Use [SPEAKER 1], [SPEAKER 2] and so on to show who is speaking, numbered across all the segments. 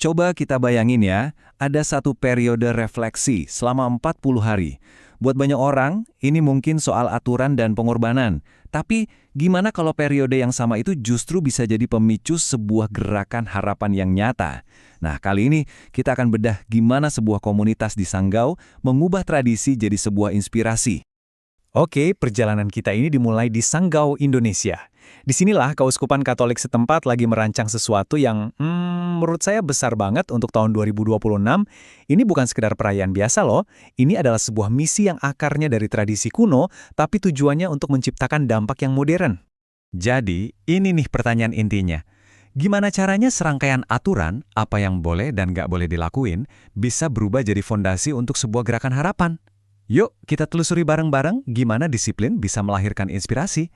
[SPEAKER 1] Coba kita bayangin ya, ada satu periode refleksi selama 40 hari. Buat banyak orang, ini mungkin soal aturan dan pengorbanan. Tapi, gimana kalau periode yang sama itu justru bisa jadi pemicu sebuah gerakan harapan yang nyata? Nah, kali ini kita akan bedah gimana sebuah komunitas di Sanggau mengubah tradisi jadi sebuah inspirasi.
[SPEAKER 2] Oke, perjalanan kita ini dimulai di Sanggau, Indonesia. Disinilah Keuskupan Katolik setempat lagi merancang sesuatu yang, menurut saya besar banget untuk tahun 2026. Ini bukan sekedar perayaan biasa loh, ini adalah sebuah misi yang akarnya dari tradisi kuno, tapi tujuannya untuk menciptakan dampak yang modern. Jadi, ini nih pertanyaan intinya. Gimana caranya serangkaian aturan, apa yang boleh dan nggak boleh dilakuin, bisa berubah jadi fondasi untuk sebuah gerakan harapan? Yuk, kita telusuri bareng-bareng gimana disiplin bisa melahirkan inspirasi.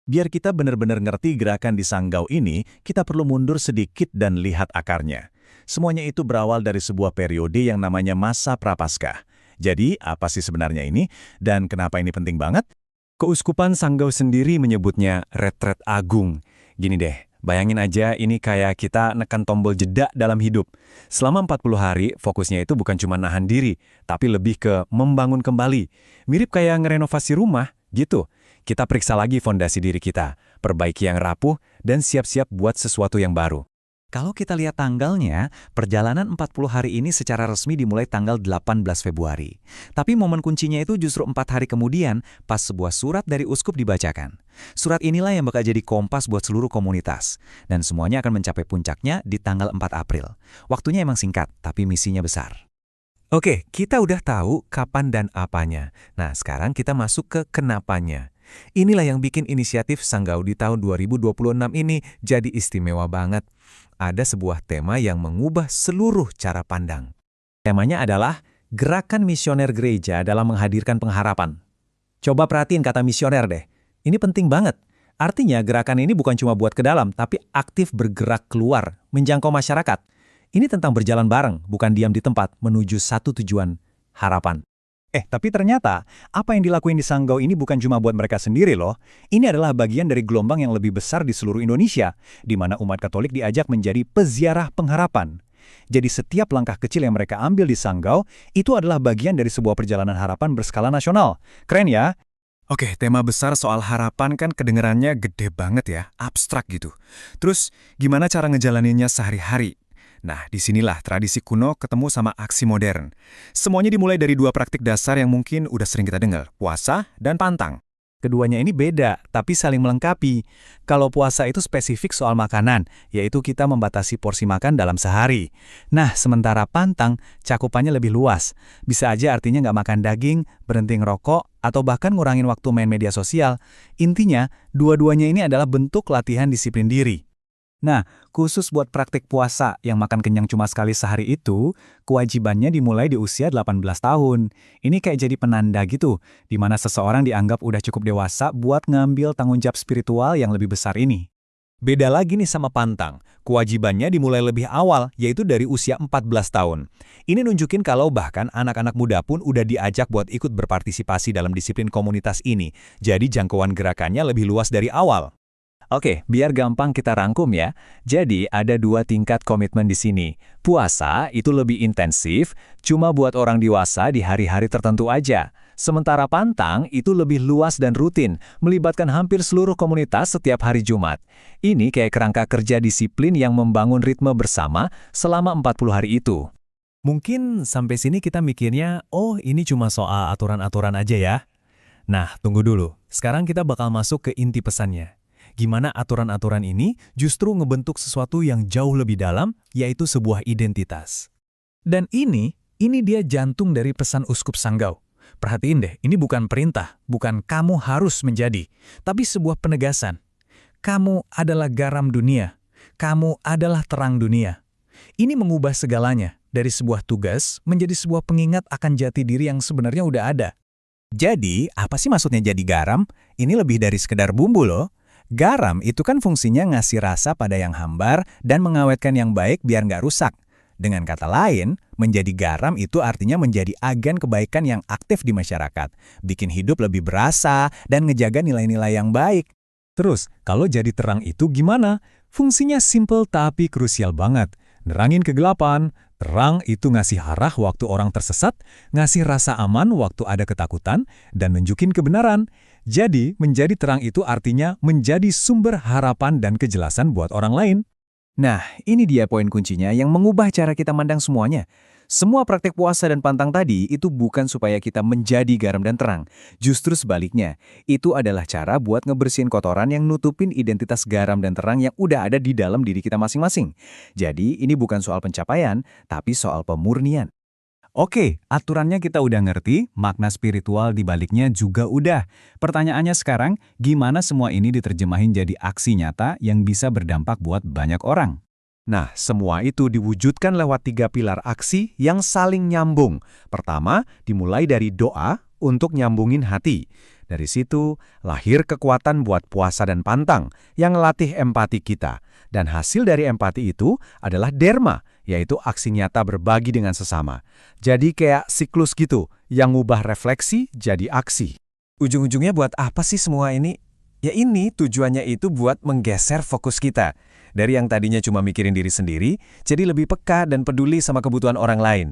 [SPEAKER 2] Biar kita benar-benar ngerti gerakan di Sanggau ini, kita perlu mundur sedikit dan lihat akarnya. Semuanya itu berawal dari sebuah periode yang namanya masa Prapaskah. Jadi, apa sih sebenarnya ini, dan kenapa ini penting banget? Keuskupan Sanggau sendiri menyebutnya retret agung. Gini deh, bayangin aja ini kayak kita nekan tombol jeda dalam hidup. Selama 40 hari, fokusnya itu bukan cuma nahan diri, tapi lebih ke membangun kembali. Mirip kayak ngerenovasi rumah, gitu. Kita periksa lagi fondasi diri kita, perbaiki yang rapuh, dan siap-siap buat sesuatu yang baru. Kalau kita lihat tanggalnya, perjalanan 40 hari ini secara resmi dimulai tanggal 18 Februari. Tapi momen kuncinya itu justru 4 hari kemudian, pas sebuah surat dari uskup dibacakan. Surat inilah yang bakal jadi kompas buat seluruh komunitas. Dan semuanya akan mencapai puncaknya di tanggal 4 April. Waktunya emang singkat, tapi misinya besar. Oke, kita udah tahu kapan dan apanya. Nah, sekarang kita masuk ke kenapanya. Inilah yang bikin inisiatif Sanggau di tahun 2026 ini jadi istimewa banget. Ada sebuah tema yang mengubah seluruh cara pandang. Temanya adalah Gerakan Misioner Gereja dalam Menghadirkan Pengharapan. Coba perhatiin kata misioner deh. Ini penting banget. Artinya gerakan ini bukan cuma buat ke dalam, tapi aktif bergerak keluar, menjangkau masyarakat. Ini tentang berjalan bareng, bukan diam di tempat, menuju satu tujuan, harapan. Tapi ternyata, apa yang dilakuin di Sanggau ini bukan cuma buat mereka sendiri loh. Ini adalah bagian dari gelombang yang lebih besar di seluruh Indonesia, di mana umat Katolik diajak menjadi peziarah pengharapan. Jadi setiap langkah kecil yang mereka ambil di Sanggau, itu adalah bagian dari sebuah perjalanan harapan berskala nasional. Keren ya? Oke, tema besar soal harapan kan kedengarannya gede banget ya, abstrak gitu. Terus, gimana cara ngejalaninnya sehari-hari? Nah, disinilah tradisi kuno ketemu sama aksi modern. Semuanya dimulai dari dua praktik dasar yang mungkin udah sering kita dengar, puasa dan pantang. Keduanya ini beda, tapi saling melengkapi. Kalau puasa itu spesifik soal makanan, yaitu kita membatasi porsi makan dalam sehari. Nah, sementara pantang, cakupannya lebih luas. Bisa aja artinya nggak makan daging, berhenti ngerokok, atau bahkan ngurangin waktu main media sosial. Intinya, dua-duanya ini adalah bentuk latihan disiplin diri. Nah, khusus buat praktik puasa yang makan kenyang cuma sekali sehari itu, kewajibannya dimulai di usia 18 tahun. Ini kayak jadi penanda gitu, di mana seseorang dianggap udah cukup dewasa buat ngambil tanggung jawab spiritual yang lebih besar ini. Beda lagi nih sama pantang, kewajibannya dimulai lebih awal, yaitu dari usia 14 tahun. Ini nunjukin kalau bahkan anak-anak muda pun udah diajak buat ikut berpartisipasi dalam disiplin komunitas ini, jadi jangkauan gerakannya lebih luas dari awal. Oke, biar gampang kita rangkum ya. Jadi, ada dua tingkat komitmen di sini. Puasa itu lebih intensif, cuma buat orang dewasa di hari-hari tertentu aja. Sementara pantang itu lebih luas dan rutin, melibatkan hampir seluruh komunitas setiap hari Jumat. Ini kayak kerangka kerja disiplin yang membangun ritme bersama selama 40 hari itu. Mungkin sampai sini kita mikirnya, oh ini cuma soal aturan-aturan aja ya. Nah, tunggu dulu. Sekarang kita bakal masuk ke inti pesannya. Gimana aturan-aturan ini justru ngebentuk sesuatu yang jauh lebih dalam, yaitu sebuah identitas. Dan ini dia jantung dari pesan Uskup Sanggau. Perhatiin deh, ini bukan perintah, bukan kamu harus menjadi, tapi sebuah penegasan. Kamu adalah garam dunia, kamu adalah terang dunia. Ini mengubah segalanya, dari sebuah tugas menjadi sebuah pengingat akan jati diri yang sebenarnya udah ada. Jadi, apa sih maksudnya jadi garam? Ini lebih dari sekedar bumbu loh. Garam itu kan fungsinya ngasih rasa pada yang hambar dan mengawetkan yang baik biar nggak rusak. Dengan kata lain, menjadi garam itu artinya menjadi agen kebaikan yang aktif di masyarakat, bikin hidup lebih berasa dan ngejaga nilai-nilai yang baik. Terus, kalau jadi terang itu gimana? Fungsinya simple tapi krusial banget. Nerangin kegelapan, terang itu ngasih arah waktu orang tersesat, ngasih rasa aman waktu ada ketakutan, dan nunjukin kebenaran. Jadi, menjadi terang itu artinya menjadi sumber harapan dan kejelasan buat orang lain.
[SPEAKER 1] Nah, ini dia poin kuncinya yang mengubah cara kita mandang semuanya. Semua praktek puasa dan pantang tadi itu bukan supaya kita menjadi garam dan terang. Justru sebaliknya, itu adalah cara buat ngebersihin kotoran yang nutupin identitas garam dan terang yang udah ada di dalam diri kita masing-masing. Jadi, ini bukan soal pencapaian, tapi soal pemurnian.
[SPEAKER 2] Oke, aturannya kita udah ngerti, makna spiritual di baliknya juga udah. Pertanyaannya sekarang, gimana semua ini diterjemahin jadi aksi nyata yang bisa berdampak buat banyak orang?
[SPEAKER 1] Nah, semua itu diwujudkan lewat 3 pilar aksi yang saling nyambung. Pertama, dimulai dari doa untuk nyambungin hati. Dari situ, lahir kekuatan buat puasa dan pantang yang ngelatih empati kita. Dan hasil dari empati itu adalah derma, yaitu aksi nyata berbagi dengan sesama. Jadi kayak siklus gitu, yang ngubah refleksi jadi aksi. Ujung-ujungnya buat apa sih semua ini? Ya ini tujuannya itu buat menggeser fokus kita. Dari yang tadinya cuma mikirin diri sendiri, jadi lebih peka dan peduli sama kebutuhan orang lain.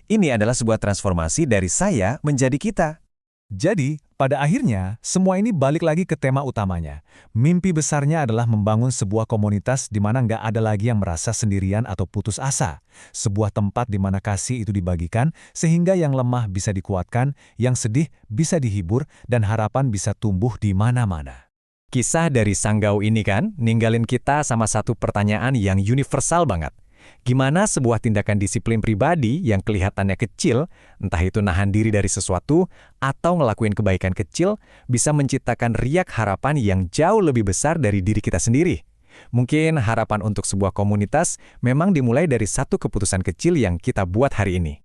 [SPEAKER 1] Ini adalah sebuah transformasi dari saya menjadi kita.
[SPEAKER 2] Jadi, pada akhirnya, semua ini balik lagi ke tema utamanya. Mimpi besarnya adalah membangun sebuah komunitas di mana nggak ada lagi yang merasa sendirian atau putus asa. Sebuah tempat di mana kasih itu dibagikan, sehingga yang lemah bisa dikuatkan, yang sedih bisa dihibur, dan harapan bisa tumbuh di mana-mana.
[SPEAKER 1] Kisah dari Sanggau ini kan, ninggalin kita sama satu pertanyaan yang universal banget. Gimana sebuah tindakan disiplin pribadi yang kelihatannya kecil, entah itu nahan diri dari sesuatu atau ngelakuin kebaikan kecil, bisa menciptakan riak harapan yang jauh lebih besar dari diri kita sendiri. Mungkin harapan untuk sebuah komunitas memang dimulai dari satu keputusan kecil yang kita buat hari ini.